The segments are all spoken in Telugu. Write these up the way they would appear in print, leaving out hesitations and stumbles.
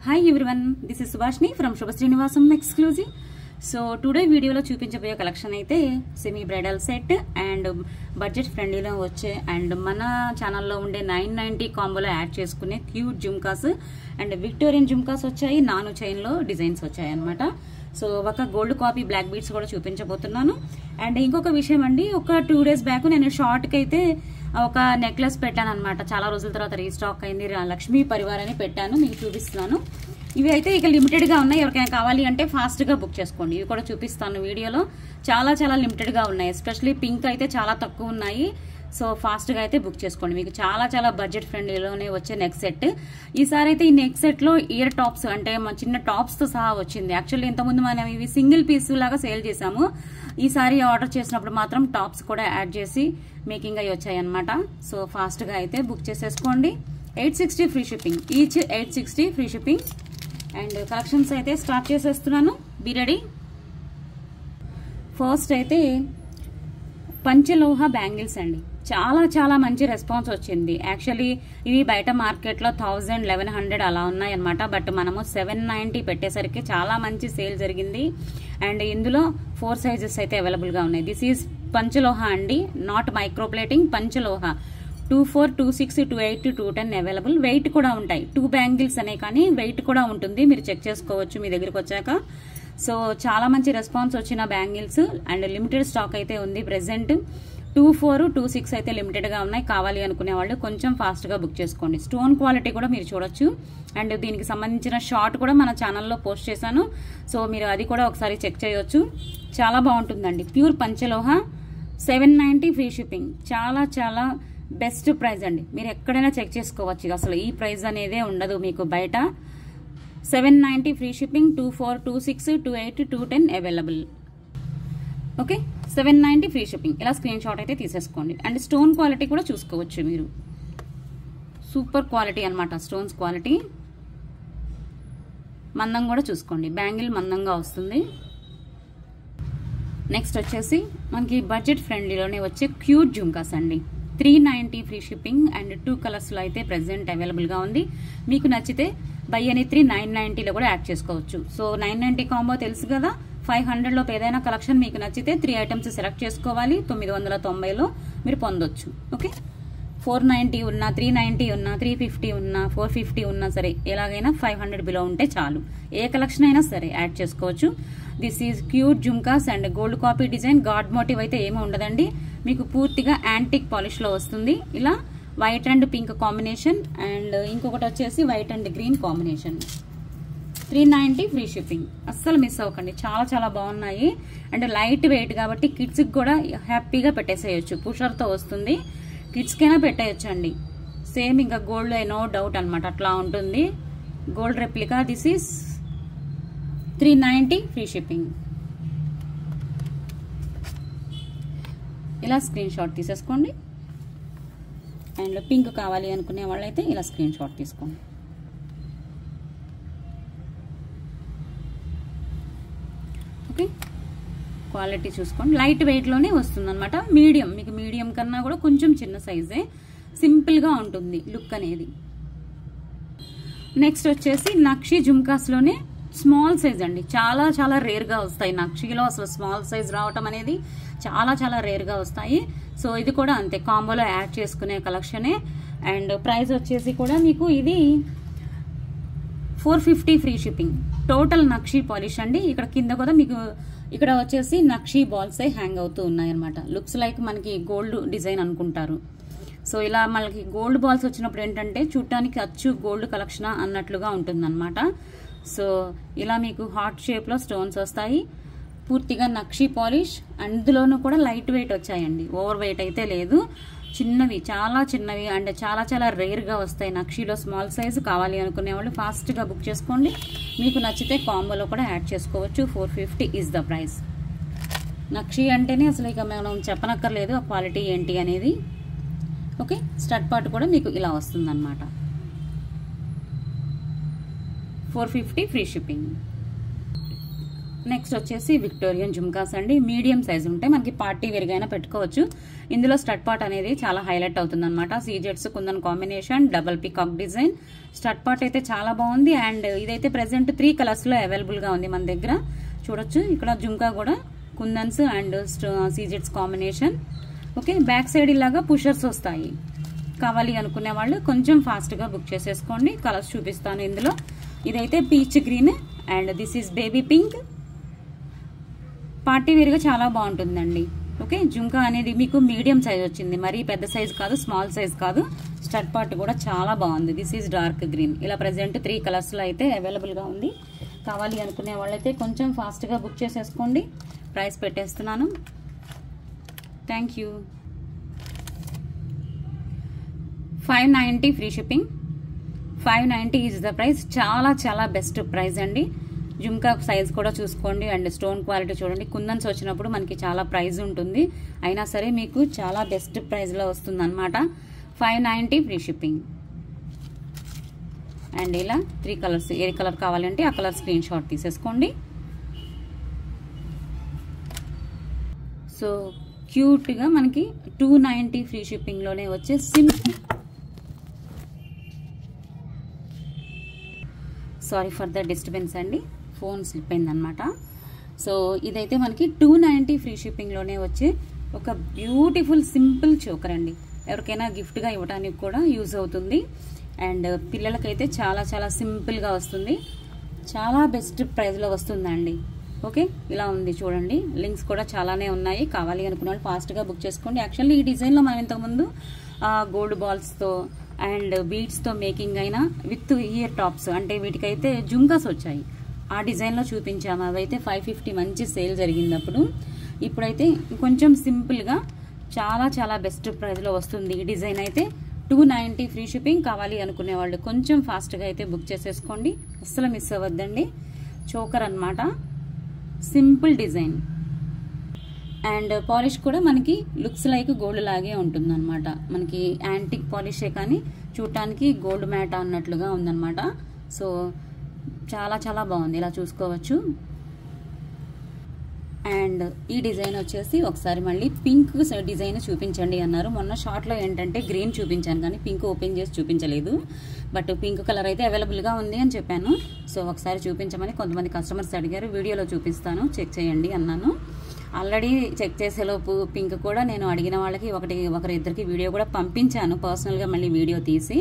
Hi everyone, this is Subhashni from Shubha Srinivasam Exclusive. So today video lo చూపించబోయే కలెక్షన్ అయితే semi bridal set and budget ఫ్రెండ్లీలో వచ్చే అండ్ మన ఛానల్లో ఉండే 990 కాంబోలో యాడ్ చేసుకునే cute jhumkas and Victorian jhumkas వచ్చాయి. నాను చైన్ లో డిజైన్స్ వచ్చాయి అన్నమాట. సో ఒక గోల్డ్ కాపీ బ్లాక్ బీడ్స్ కూడా చూపించబోతున్నాను. అండ్ ఇంకొక విషయం అండి, ఒక 2 days బ్యాక్ నేను షార్ట్ కి అయితే ఒక నెక్లెస్ పెట్టాను అనమాట. చాలా రోజుల తర్వాత రీస్టాక్ అయింది. లక్ష్మీ పరివార్ అని పెట్టాను, మీకు చూపిస్తున్నాను. ఇవి అయితే ఇక లిమిటెడ్ గా ఉన్నాయి. ఎవరికైనా కావాలి అంటే ఫాస్ట్ గా బుక్ చేసుకోండి. ఇవి కూడా చూపిస్తాను వీడియోలో. చాలా చాలా లిమిటెడ్ గా ఉన్నాయి. ఎస్పెషల్లీ పింక్ అయితే చాలా తక్కువ ఉన్నాయి. సో ఫాస్ట్ గా అయితే బుక్ చేసుకోండి. మీకు చాలా చాలా బడ్జెట్ ఫ్రెండ్లీలోనే వచ్చే నెక్ సెట్. ఈసారి అయితే ఈ నెక్ సెట్ లో ఇయర్ టాప్స్ అంటే చిన్న టాప్స్ తో సహా వచ్చింది. యాక్చువల్లీ ఇంతకుముందు మనం ఇవి సింగిల్ పీస్ లాగా సేల్ చేసాము. ఈసారి ఆర్డర్ చేసినప్పుడు మాత్రం టాప్స్ కూడా యాడ్ చేసి మేకింగ్ అయ్యి వచ్చాయి అనమాట. సో ఫాస్ట్ గా అయితే బుక్ చేసేసుకోండి. 860 free shipping, each 860 free shipping. And collections అయితే స్టార్ట్ చేసేస్తున్నాను. Be ready. ఫస్ట్ అయితే పంచలోహ బ్యాంగిల్స్ అండి. చాలా చాలా మంచి రెస్పాన్స్ వచ్చింది. యాక్చువల్లీ ఇవి బయట మార్కెట్లో 1000, 1100 అలా ఉన్నాయి అనమాట. బట్ మనము 790 పెట్టేసరికి చాలా మంచి సేల్ జరిగింది. అండ్ ఇందులో 4 సైజెస్ అయితే అవైలబుల్ గా ఉన్నాయి. దిస్ ఈజ్ పంచలోహ అండి, నాట్ మైక్రోప్లేటింగ్. పంచలోహ 24, 26, 28, 210 అవైలబుల్. వెయిట్ కూడా ఉంటాయి. 2 బ్యాంగిల్స్ అనే కానీ వెయిట్ కూడా ఉంటుంది. మీరు చెక్ చేసుకోవచ్చు మీ దగ్గరికి వచ్చాక. సో చాలా మంచి రెస్పాన్స్ వచ్చిన బ్యాంగిల్స్ అండ్ లిమిటెడ్ స్టాక్ అయితే ఉంది ప్రెసెంట్. 24, 26 అయితే లిమిటెడ్ గా ఉన్నాయి. కావాలి అనుకునే వాళ్ళు కొంచెం ఫాస్ట్ గా బుక్ చేసుకోండి. స్టోన్ క్వాలిటీ కూడా మీరు చూడొచ్చు. అండ్ దీనికి సంబంధించిన షార్ట్ కూడా మన ఛానల్లో పోస్ట్ చేశాను. సో మీరు అది కూడా ఒకసారి చెక్ చేయొచ్చు. చాలా బాగుంటుందండి. ప్యూర్ పంచలోహ, 790 ఫ్రీ షిప్పింగ్. చాలా చాలా బెస్ట్ ప్రైస్ అండి. మీరు ఎక్కడైనా చెక్ చేసుకోవచ్చు. అసలు ఈ ప్రైస్ అనేదే ఉండదు మీకు బయట. 790 free shipping. 24, 26, 28, 210 available. Okay, 790 free shipping. ఇలా స్క్రీన్ షాట్ అయితే తీసేసుకోండి. అండ్ స్టోన్ క్వాలిటీ కూడా చూసుకోవచ్చు మీరు. సూపర్ క్వాలిటీ అనమాట స్టోన్స్ క్వాలిటీ. మందం కూడా చూసుకోండి. బ్యాంగిల్ మందంగా వస్తుంది. నెక్స్ట్ వచ్చేసి మనకి బడ్జెట్ ఫ్రెండ్లీలోనే వచ్చే క్యూట్ జుమ్కాస్ అండి. 390 ఫ్రీ షిప్పింగ్ అండ్ 2 కలర్స్ లో అయితే ప్రెసెంట్ అవైలబుల్ గా ఉంది. మీకు నచ్చితే బై అని 3 990 లో కూడా యాడ్ చేసుకోవచ్చు. సో 990 కాంబో తెలుసు కదా. 500 లో ఏదైనా కలెక్షన్ మీకు నచ్చితే 3 ఐటమ్స్ సెలెక్ట్ చేసుకోవాలి. 990లో మీరు పొందొచ్చు. ఓకే, 490 ఉన్నా, 390 ఉన్నా, 350 ఉన్నా, 450 ఉన్నా సరే, ఎలాగైనా 500 బిలో ఉంటే చాలు. ఏ కలెక్షన్ అయినా సరే యాడ్ చేసుకోవచ్చు. This is cute jhumkas and gold copy design. God motif అయితే ఏమీ ఉండదండి. మీకు పూర్తిగా యాంటిక్ పాలిష్ లో వస్తుంది. ఇలా white and pink combination and ఇంకొకటి వచ్చేసి white and green combination. 390 free shipping. అస్సలు మిస్ అవ్వకండి. చాలా చాలా బాగున్నాయి. అండ్ లైట్ వెయిట్ కాబట్టి కిడ్స్ కి కూడా హ్యాపీగా పెట్టేసేయచ్చు. పుషర్ తో వస్తుంది. కిడ్స్ కైనా పెట్టేయచ్చు అండి. సేమ్ ఇంకా గోల్డ్ నో డౌట్ అనమాట, అట్లా ఉంటుంది. Gold replica. This is 390 free shipping. ఇలా స్క్రీన్ షాట్ తీసేసుకోండి. అండ్ పింక్ కావాలి అనుకునే వాళ్ళైతే ఇలా స్క్రీన్ షాట్ తీసుకోండి. ఓకే, క్వాలిటీ చూసుకోండి. లైట్ వెయిట్ లోనే వస్తుంది అనమాట. మీడియం, మీకు మీడియం కన్నా కూడా కొంచెం చిన్న సైజే. సింపుల్ గా ఉంటుంది లుక్ అనేది. నెక్స్ట్ వచ్చేసి నక్షి జుమ్కాస్ లోనే స్మాల్ సైజ్ అండి. చాలా చాలా రేర్ గా వస్తాయి నక్షిలో. అసలు స్మాల్ సైజ్ రావటం అనేది చాలా చాలా రేర్ గా వస్తాయి. సో ఇది కూడా అంతే, కాంబోలో యాడ్ చేసుకునే కలెక్షనే. అండ్ ప్రైస్ వచ్చేసి కూడా మీకు ఇది 450 ఫ్రీ షిప్పింగ్. టోటల్ నక్షి పాలిష్ అండి. ఇక్కడ కింద కూడా మీకు ఇక్కడ వచ్చేసి నక్షి బాల్స్ హ్యాంగ్ అవుతూ ఉన్నాయి అనమాట. లుక్స్ లైక్ మనకి గోల్డ్ డిజైన్ అనుకుంటారు. సో ఇలా మనకి గోల్డ్ బాల్స్ వచ్చినప్పుడు ఏంటంటే చూడటానికి అచ్చు గోల్డ్ కలెక్షన్ అన్నట్లుగా ఉంటుంది అనమాట. సో ఇలా మీకు హార్ట్ షేప్ లో స్టోన్స్ వస్తాయి. పూర్తిగా నక్షి పాలిష్. అందులోనూ కూడా లైట్ వెయిట్ వచ్చాయండి. ఓవర్ వెయిట్ అయితే లేదు. చిన్నవి, చాలా చిన్నవి అండ్ చాలా చాలా రేర్ గా వస్తాయి నక్షిలో. స్మాల్ సైజ్ కావాలి అనుకునే వాళ్ళు ఫాస్ట్ గా బుక్ చేసుకోండి. మీకు నచ్చితే కాంబోలో కూడా యాడ్ చేసుకోవచ్చు. 450 ఈజ్ ద ప్రైస్. నక్షి అంటేనే అసలు ఇక మనం చెప్పనక్కర్లేదు ఆ క్వాలిటీ ఏంటి అనేది. ఓకే, స్టడ్ పార్ట్ కూడా మీకు ఇలా వస్తుంది అనమాట. 450 ఫ్రీ షిప్పింగ్. నెక్స్ట్ వచ్చేసి విక్టోరియన్ జుమ్కాస్ అండి. మీడియం సైజ్ ఉంటాయి, మనకి పార్టీ వేర్గా పెట్టుకోవచ్చు. ఇందులో స్టడ్ పార్ట్ అనేది చాలా హైలైట్ అవుతుంది అనమాట. సీజెట్స్ kundan combination, double peacock design. Stud part అయితే చాలా బాగుంది. అండ్ ఇదైతే ప్రెసెంట్ 3 కలర్స్ లో అవైలబుల్ గా ఉంది మన దగ్గర. చూడొచ్చు ఇక్కడ జుమ్కా కూడా కుందన్స్ అండ్ సీజెట్స్ కాంబినేషన్. ఓకే, బ్యాక్ సైడ్ ఇలాగా పుషర్స్ వస్తాయి. కావాలి అనుకునే వాళ్ళు కొంచెం ఫాస్ట్ గా బుక్ చేసేసుకోండి. కలర్స్ చూపిస్తాను ఇందులో. ఇదైతే peach green and this is baby pink. Party wear గా చాలా బాగుంటుందండి. ఓకే, జుంకా అనేది మీకు మీడియం సైజ్ వచ్చింది, మరీ పెద్ద సైజ్ కాదు, స్మాల్ సైజ్ కాదు. స్టడ్ పార్ట్ కూడా చాలా బాగుంది. This is dark green. ఇలా ప్రెసెంట్ 3 కలర్స్ లో అయితే అవైలబుల్ గా ఉంది. కావాలి అనుకునే వాళ్ళైతే కొంచెం ఫాస్ట్ గా బుక్ చేసేసుకోండి. ప్రైస్ పెట్టేస్తున్నాను. Thank you. 590 free shipping. 590 is the price. చాలా చాలా బెస్ట్ ప్రైస్ అండి. జుమ్కా సైజ్ కూడా చూసుకోండి అండ్ స్టోన్ క్వాలిటీ చూడండి. కుందన్స్ వచ్చినప్పుడు మనకి చాలా ప్రైస్ ఉంటుంది, అయినా సరే మీకు చాలా బెస్ట్ ప్రైస్ లో వస్తుంది అనమాట. 590 ఫ్రీ షిప్పింగ్. అండ్ ఇలా 3 కలర్స్, ఏ కలర్ కావాలంటే ఆ కలర్ స్క్రీన్ షాట్ తీసేసుకోండి. సో క్యూట్ గా మనకి 290 ఫ్రీ షిప్పింగ్ లోనే వచ్చే సారీ ఫర్ ద డిస్టర్బెన్స్ అండి, ఫోన్ స్లిప్ అయిందనమాట. సో ఇదైతే మనకి 290 ఫ్రీ షిప్పింగ్ లోనే వచ్చే ఒక బ్యూటిఫుల్ సింపుల్ చోకర్ అండి. ఎవరికైనా గిఫ్ట్ గా ఇవ్వడానికి కూడా యూజ్ అవుతుంది. అండ్ పిల్లలకైతే చాలా చాలా సింపుల్ గా వస్తుంది. చాలా బెస్ట్ ప్రైస్ లో వస్తుందండి. ఓకే, ఇలా ఉంది చూడండి. లింక్స్ కూడా చాలానే ఉన్నాయి. కావాలి అనుకున్న వాళ్ళు ఫాస్ట్ గా బుక్ చేసుకోండి. యాక్చువల్లీ ఈ డిజైన్ లో మనం ఇంతకుముందు గోల్డ్ బాల్స్ తో అండ్ బీడ్స్ తో మేకింగ్ అయినా విత్ ఇయర్ టాప్స్, అంటే వీటికైతే జుంకాస్ వచ్చాయి. ఆ డిజైన్ లో చూపించాము. అవైతే 550 మంచి సేల్ జరిగినప్పుడు. ఇప్పుడైతే కొంచెం సింపుల్ గా చాలా చాలా బెస్ట్ ప్రైస్ లో వస్తుంది. ఈ డిజైన్ అయితే 290 ఫ్రీ షిప్పింగ్. కావాలి అనుకునే వాళ్ళు కొంచెం ఫాస్ట్ గా అయితే బుక్ చేసేసుకోండి, అస్సలు మిస్ అవ్వద్దండి. చోకర్ అన్నమాట, సింపుల్ డిజైన్. అండ్ పాలిష్ కూడా మనకి లుక్స్ లైక్ గోల్డ్ లాగే ఉంటుంది అనమాట. మనకి యాంటిక్ పాలిషే కానీ చూడటానికి గోల్డ్ మ్యాట్ అన్నట్లుగా ఉందన్నమాట. సో చాలా చాలా బాగుంది, ఇలా చూసుకోవచ్చు. అండ్ ఈ డిజైన్ వచ్చేసి ఒకసారి మళ్ళీ పింక్ డిజైన్ చూపించండి అన్నారు. మొన్న షార్ట్ లో ఏంటంటే గ్రీన్ చూపించాను కానీ పింక్ ఓపెన్ చేసి చూపించలేదు. బట్ పింక్ కలర్ అయితే అవైలబుల్ గా ఉంది అని చెప్పాను. సో ఒకసారి చూపించమని కొంతమంది కస్టమర్స్ అడిగారు. వీడియోలో చూపిస్తాను, చెక్ చేయండి అన్నాను. ఆల్రెడీ చెక్ చేసేలోపు పింక్ కూడా నేను అడిగిన వాళ్ళకి ఒకరిద్దరికి వీడియో కూడా పంపించాను పర్సనల్ గా, మళ్ళీ వీడియో తీసి.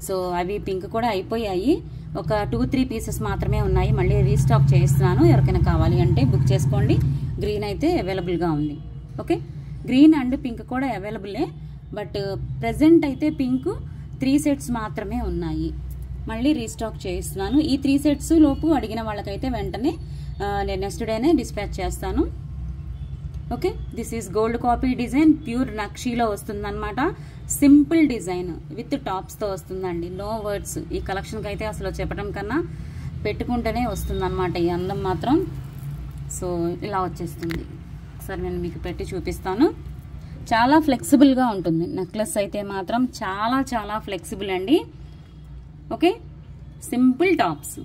సో అవి పింక్ కూడా అయిపోయాయి. ఒక 2-3 పీసెస్ మాత్రమే ఉన్నాయి. మళ్ళీ రీస్టాక్ చేస్తున్నాను. ఎవరికైనా కావాలి అంటే బుక్ చేసుకోండి. గ్రీన్ అయితే అవైలబుల్ గా ఉంది. ఓకే, గ్రీన్ అండ్ పింక్ కూడా అవైలబులే. బట్ ప్రెసెంట్ అయితే పింక్ 3 సెట్స్ మాత్రమే ఉన్నాయి. మళ్ళీ రీస్టాక్ చేయిస్తున్నాను. ఈ 3 సెట్స్ లోపు అడిగిన వాళ్ళకైతే వెంటనే నేను నెక్స్ట్ డేనే డిస్పాచ్ చేస్తాను. Okay, this is gold copy design. Pure నక్షీలో వస్తుంది అనమాట. సింపుల్ డిజైన్ విత్ టాప్స్ తో వస్తుందండి. No words. ఈ కలెక్షన్ కి అయితే అసలు చెప్పడం కన్నా పెట్టుకుంటేనే వస్తుంది అనమాట ఈ అందం మాత్రం. సో ఇలా వచ్చేస్తుంది. ఒకసారి నేను మీకు పెట్టి చూపిస్తాను. చాలా ఫ్లెక్సిబుల్ గా ఉంటుంది. నెక్లెస్ అయితే మాత్రం చాలా చాలా ఫ్లెక్సిబుల్ అండి. Okay, simple tops.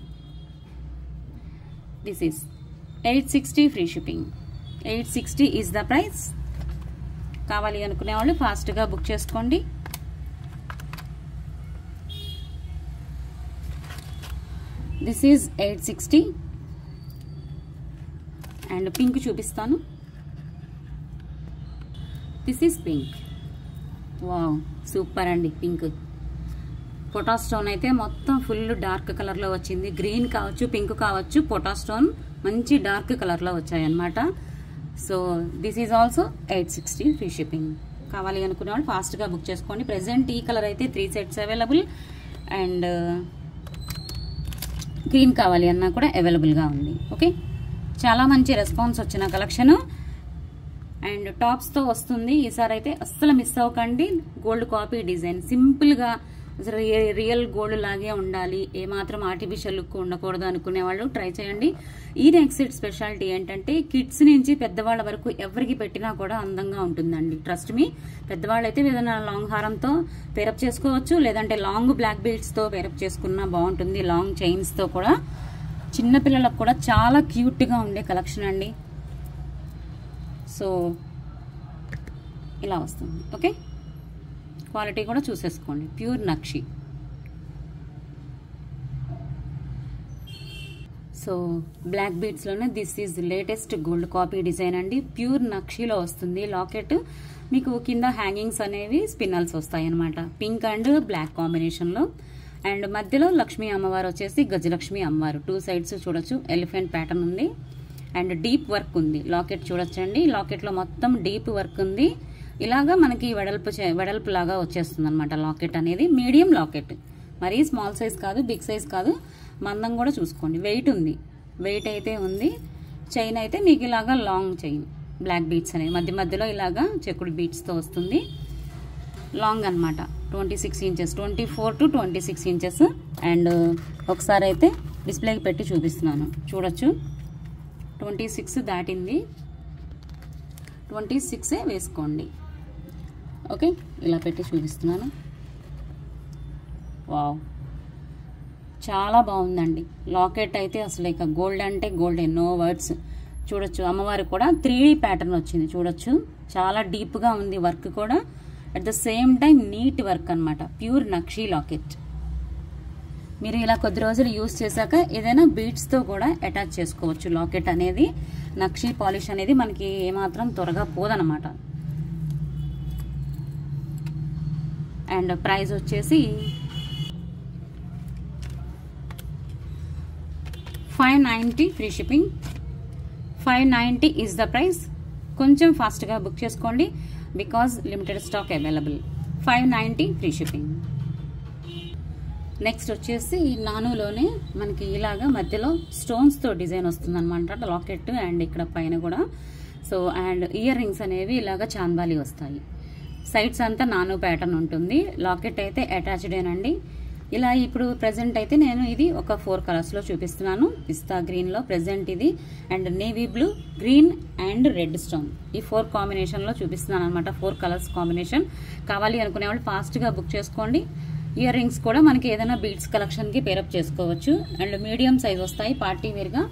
This is 860 free shipping. 860 is the price. కావాలి అనుకునే వాళ్ళు ఫాస్ట్ గా బుక్ చేసుకోండి. This is 860. అండ్ పింక్ చూపిస్తాను. This is pink. Wow, super అండి. పింక్ పొటా స్టోన్ అయితే మొత్తం ఫుల్ డార్క్ కలర్ లో వచ్చింది. గ్రీన్ కావచ్చు, పింక్ కావచ్చు, పొటా స్టోన్ మంచి డార్క్ కలర్ లో వచ్చాయన్నమాట. So this is also 860 free shipping. కావాలి అనుకునే వాళ్ళు ఫాస్ట్ గా బుక్ చేసుకోండి. ప్రెసెంట్ ఈ కలర్ అయితే 3 సెట్స్ అవైలబుల్. అండ్ గ్రీన్ కావాలి అన్నా కూడా అవైలబుల్ గా ఉంది. ఓకే, చాలా మంచి రెస్పాన్స్ వచ్చిన కలెక్షన్. అండ్ టాప్స్ తో వస్తుంది. ఈసారి అయితే అస్సలు మిస్ అవ్వకండి. గోల్డ్ కాపీ డిజైన్, సింపుల్ గా రియల్ గోల్డ్ లాగే ఉండాలి, ఏమాత్రం ఆర్టిఫిషియల్ లుక్ ఉండకూడదు అనుకునే వాళ్ళు ట్రై చేయండి. ఈ నెక్ సెట్ స్పెషాలిటీ ఏంటంటే కిడ్స్ నుంచి పెద్దవాళ్ళ వరకు ఎవరికి పెట్టినా కూడా అందంగా ఉంటుందండి. Trust me. పెద్దవాళ్ళు అయితే ఏదైనా లాంగ్ హారంతో పేరప్ చేసుకోవచ్చు, లేదంటే లాంగ్ బ్లాక్ బీడ్స్ తో పేరప్ చేసుకున్నా బాగుంటుంది. లాంగ్ చైన్స్ తో కూడా చిన్నపిల్లలకు కూడా చాలా క్యూట్గా ఉండే కలెక్షన్ అండి. సో ఇలా వస్తుంది. ఓకే, క్వాలిటీ కూడా చూసేసుకోండి. ప్యూర్ నక్షి. సో బ్లాక్ బీడ్స్లోనే this is latest gold copy design అండి. ప్యూర్ నక్షిలో వస్తుంది లాకెట్. మీకు కింద హ్యాంగింగ్స్ అనేవి స్పిన్నల్స్ వస్తాయి అనమాట. పింక్ అండ్ బ్లాక్ కాంబినేషన్లో. అండ్ మధ్యలో లక్ష్మీ అమ్మవారు వచ్చేసి గజలక్ష్మి అమ్మవారు. 2 సైడ్స్ చూడొచ్చు. ఎలిఫెంట్ ప్యాటర్న్ ఉంది అండ్ డీప్ వర్క్ ఉంది. లాకెట్ చూడొచ్చండి. లాకెట్లో మొత్తం డీప్ వర్క్ ఉంది. ఇలాగా మనకి వెడల్పు లాగా వచ్చేస్తుంది అనమాట లాకెట్ అనేది. మీడియం లాకెట్, మరీ స్మాల్ సైజ్ కాదు, బిగ్ సైజ్ కాదు. మందం కూడా చూసుకోండి. వెయిట్ ఉంది, వెయిట్ అయితే ఉంది. చైన్ అయితే మీకు ఇలాగా లాంగ్ చైన్, బ్లాక్ బీట్స్ అనేవి మధ్య మధ్యలో ఇలాగా చెక్కుడు బీట్స్తో వస్తుంది. లాంగ్ అనమాట. 26 ఇంచెస్, 24 to 26 ఇంచెస్. అండ్ ఒకసారి అయితే డిస్ప్లేకి పెట్టి చూపిస్తున్నాను, చూడొచ్చు. 26 దాటింది. 26 వేసుకోండి. ఓకే, ఇలా పెట్టి చూపిస్తున్నాను. వావ్, చాలా బాగుందండి లాకెట్ అయితే. అసలు ఇక గోల్డ్ అంటే గోల్డ్, నో వర్డ్స్. చూడొచ్చు అమ్మవారు కూడా 3D ప్యాటర్న్ వచ్చింది. చూడొచ్చు, చాలా డీప్గా ఉంది వర్క్ కూడా. At the same time neat work అనమాట. Pure nakshi locket. మీరు ఇలా కొద్ది రోజులు యూజ్ చేశాక ఏదైనా బీడ్స్తో కూడా అటాచ్ చేసుకోవచ్చు. లాకెట్ అనేది నక్షి పాలిష్ అనేది మనకి ఏమాత్రం త్వరగా పోదనమాట. అండ్ ప్రైస్ వచ్చేసి 590 free shipping. 590 is the price. కొంచెం ఫాస్ట్గా బుక్ చేసుకోండి because limited stock available. 590 free shipping. Next వచ్చేసి నానులోనే మనకి ఇలాగా మధ్యలో స్టోన్స్తో డిజైన్ వస్తుంది అనమాట లాకెట్. అండ్ ఇక్కడ పైన కూడా. సో అండ్ ఇయర్ రింగ్స్ అనేవి ఇలాగా చాందాలి వస్తాయి. సైడ్స్ అంతా నాను ప్యాటర్న్ ఉంటుంది. లాకెట్ అయితే అటాచ్డేనండి. ఇలా ఇప్పుడు ప్రెజెంట్ అయితే నేను ఇది ఒక 4 కలర్స్లో చూపిస్తున్నాను. పిస్తా గ్రీన్లో ప్రెజెంట్ ఇది. And navy blue, green and red stone, ఈ 4 కాంబినేషన్లో చూపిస్తున్నాను అనమాట. 4 కలర్స్ కాంబినేషన్. కావాలి అనుకునే వాళ్ళు ఫాస్ట్గా బుక్ చేసుకోండి. ఇయర్ రింగ్స్ కూడా మనకి ఏదైనా బీడ్స్ కలెక్షన్కి పేరప్ చేసుకోవచ్చు. అండ్ మీడియం సైజ్ వస్తాయి పార్టీ వేర్గా.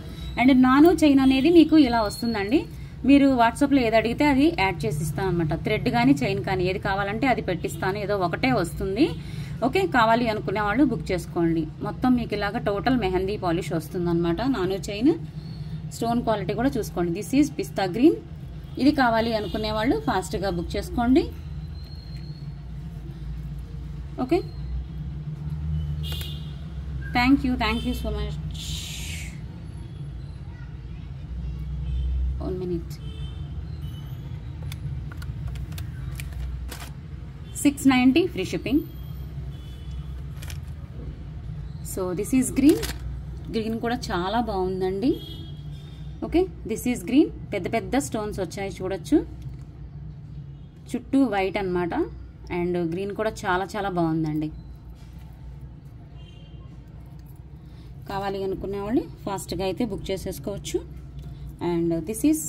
అండ్ నాను చైన్ అనేది మీకు ఇలా వస్తుందండి. మీరు వాట్సాప్లో ఏది అడిగితే అది యాడ్ చేసి ఇస్తాను అనమాట. థ్రెడ్ కానీ చైన్ కానీ ఏది కావాలంటే అది పెట్టిస్తాను. ఏదో ఒకటే వస్తుంది. ఓకే, కావాలి అనుకునే వాళ్ళు బుక్ చేసుకోండి. మొత్తం మీకు ఇలాగా టోటల్ మెహందీ పాలిష్ వస్తుంది అనమాట. నాను చైన్. స్టోన్ క్వాలిటీ కూడా చూసుకోండి. This is pista green. ఇది కావాలి అనుకునే వాళ్ళు ఫాస్ట్గా బుక్ చేసుకోండి. Okay, thank you so much. 1 minute. 690 free shipping. So this is green. Green కూడా చాలా బాగుందండి. Okay, this is green. పెద్ద పెద్ద స్టోన్స్ వచ్చాయి చూడొచ్చు. చుట్టూ వైట్ అనమాట. అండ్ గ్రీన్ కూడా చాలా చాలా బాగుందండి. కావాలి అనుకునే వాళ్ళు ఫాస్ట్గా అయితే బుక్ చేసేసుకోవచ్చు. And this is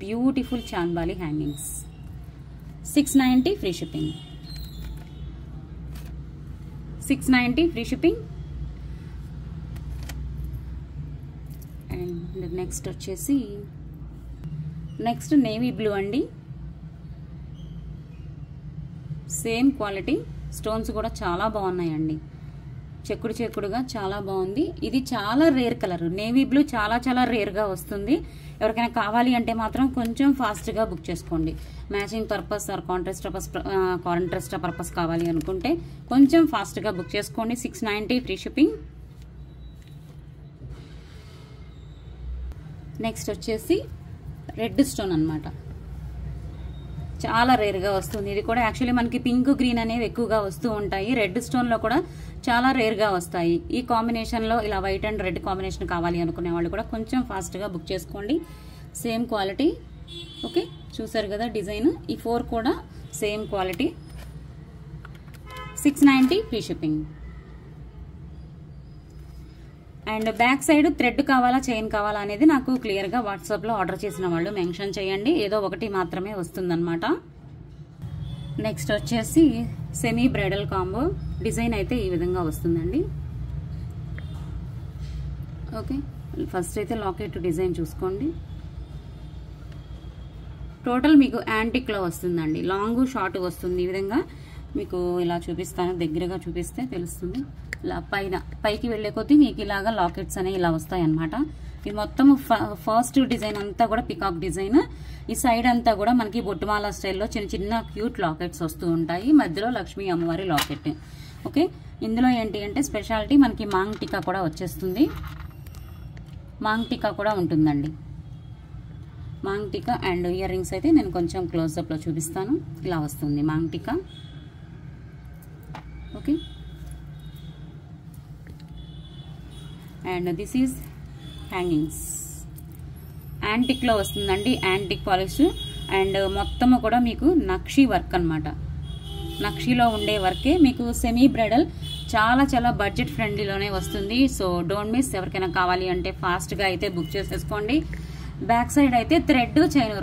beautiful chandbali hangings. 690 free shipping. 690 free shipping. And next వచ్చేసి నెక్స్ట్ నేవీ బ్లూ అండి. Same quality. స్టోన్స్ కూడా చాలా బాగున్నాయండి. చెక్కుడుగా చాలా బాగుంది. ఇది చాలా రేర్ కలర్. నేవీ బ్లూ చాలా చాలా రేర్గా వస్తుంది. ఎవరికైనా కావాలి అంటే మాత్రం కొంచెం ఫాస్ట్గా బుక్ చేసుకోండి. Matching purpose are contrast purpose కావాలి అనుకుంటే కొంచెం ఫాస్ట్గా బుక్ చేసుకోండి. 690 ఫ్రీ షిప్పింగ్. నెక్స్ట్ వచ్చేసి రెడ్ స్టోన్ అనమాట. చాలా రేర్గా వస్తుంది. ఇది కూడా యాక్చువల్లీ మనకి పింక్ గ్రీన్ అనేవి ఎక్కువగా వస్తూ ఉంటాయి. రెడ్ స్టోన్లో కూడా చాలా రేర్గా వస్తాయి. ఈ కాంబినేషన్లో ఇలా వైట్ అండ్ రెడ్ కాంబినేషన్ కావాలి అనుకునే వాళ్ళు కూడా కొంచెం ఫాస్ట్గా బుక్ చేసుకోండి. Same quality. ఓకే, చూసారు కదా డిజైన్. ఈ 4 కూడా same quality. 690 free shipping. And back side thread కావాలా చైన్ కావాలా అనేది నాకు క్లియర్గా వాట్సాప్లో ఆర్డర్ చేసిన వాళ్ళు మెన్షన్ చేయండి. ఏదో ఒకటి మాత్రమే వస్తుందన్నమాట. నెక్స్ట్ వచ్చేసి సెమీ బ్రైడల్ కాంబో. డిజైన్ అయితే ఈ విధంగా వస్తుందండి. ఓకే, ఫస్ట్ అయితే లాకెట్ డిజైన్ చూసుకోండి. టోటల్ మీకు యాంటిక్లో వస్తుందండి, లాంగ్ షార్ట్ వస్తుంది. ఈ విధంగా మీకు ఇలా చూపిస్తాను, దగ్గరగా చూపిస్తే తెలుస్తుంది. ఇలా పైకి వెళ్ళే కొద్దీ మీకు ఇలాగా లాకెట్స్ అనేవి ఇలా వస్తాయి అన్నమాట. ఇది మొత్తం ఫస్ట్ డిజైన్ అంతా కూడా పికాక్ డిజైన్. ఈ సైడ్ అంతా కూడా మనకి బొట్టుమాల స్టైల్లో చిన్న చిన్న క్యూట్ లాకెట్స్ వస్తూ ఉంటాయి. మధ్యలో లక్ష్మీ అమ్మవారి లాకెట్. ఓకే, ఇందులో ఏంటి అంటే స్పెషాలిటీ మనకి మాంగ్ టీకా కూడా వచ్చేస్తుంది. మాంగ్ టీకా కూడా ఉంటుందండి. మాంగ్ టీకా అండ్ ఇయర్ రింగ్స్ అయితే నేను కొంచెం క్లోజ్అప్లో చూపిస్తాను. ఇలా వస్తుంది maang tikka. Okay, and this is hangings. యాంటిక్లో వస్తుందండి, యాంటిక్ పాలిష్. అండ్ మొత్తము కూడా మీకు నక్షీ వర్క్ అనమాట. నక్షీలో ఉండే వర్కే మీకు సెమీ బ్రైడల్, చాలా చాలా బడ్జెట్ ఫ్రెండ్లీలోనే వస్తుంది. So don't miss. ఎవరికైనా కావాలి అంటే ఫాస్ట్గా అయితే బుక్ చేసేసుకోండి. బ్యాక్ సైడ్ అయితే థ్రెడ్ చైన్